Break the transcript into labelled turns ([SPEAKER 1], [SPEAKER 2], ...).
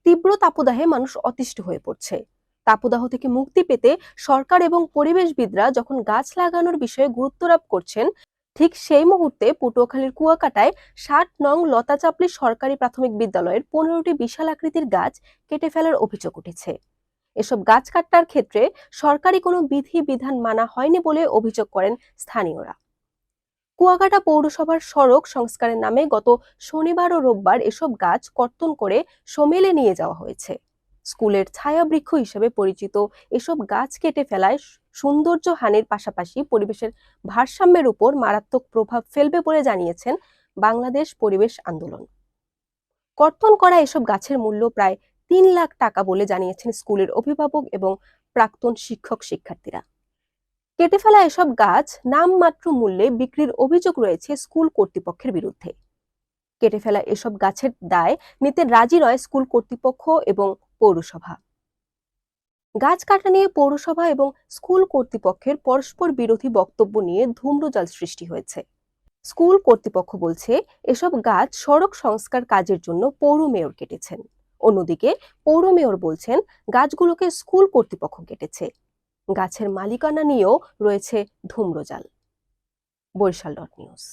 [SPEAKER 1] তীব্র তাপদাহে মানুষ অতিষ্ঠ হয়ে পড়ছে। তাপদাহ থেকে মুক্তি পেতে সরকার এবং পরিবেশবিদরা যখন গাছ লাগানোর বিষয়ে গুরুত্বারোপ করছেন, ঠিক সেই মুহূর্তে পটুয়াখালীর কুয়াকাটায় 60 নং লতা চাপলি সরকারি প্রাথমিক বিদ্যালয়ের 15টি বিশাল আকৃতির গাছ কেটে ফেলার অভিযোগ উঠেছে। এসব গাছ কাটার ক্ষেত্রে সরকারি কোনো বিধি বিধান মানা হয়নি বলে অভিযোগ করেন স্থানীয়রা। কুয়াকাটা পৌরসভার সড়ক সংস্কারের নামে গত শনিবার ও রোববার এসব গাছ কর্তন করে সমেলে নিয়ে যাওয়া হয়েছে। স্কুলের ছায়াবৃক্ষ হিসেবে পরিচিত এসব গাছ কেটে ফেলায় সৌন্দর্য হানির পাশাপাশি পরিবেশের ভারসাম্যের উপর মারাত্মক প্রভাব ফেলবে বলে জানিয়েছেন বাংলাদেশ পরিবেশ আন্দোলন। কর্তন করা এসব গাছের মূল্য প্রায় 3 লাখ টাকা বলে জানিয়েছেন স্কুলের অভিভাবক এবং প্রাক্তন শিক্ষক শিক্ষার্থীরা। কেটে ফেলা এসব গাছ নামমাত্র মূল্যে বিক্রির অভিযোগ রয়েছে স্কুল কর্তৃপক্ষের বিরুদ্ধে। কেটে ফেলা এসব গাছের দায় নিতে রাজি নয় স্কুল কর্তৃপক্ষ এবং পৌরসভা। গাছ কাটা নিয়ে পৌরসভা এবং স্কুল কর্তৃপক্ষের পরস্পর বিরোধী বক্তব্য নিয়ে ধূম্রজাল সৃষ্টি হয়েছে। স্কুল কর্তৃপক্ষ বলছে এসব গাছ সড়ক সংস্কার কাজের জন্য পৌর মেয়র কেটেছেন। অন্যদিকে পৌর মেয়র বলছেন গাছগুলোকে স্কুল কর্তৃপক্ষ কেটেছে। গাছের মালিকানা নিয়েও রয়েছে ধূম্রজাল। বরিশাল.নিউজ।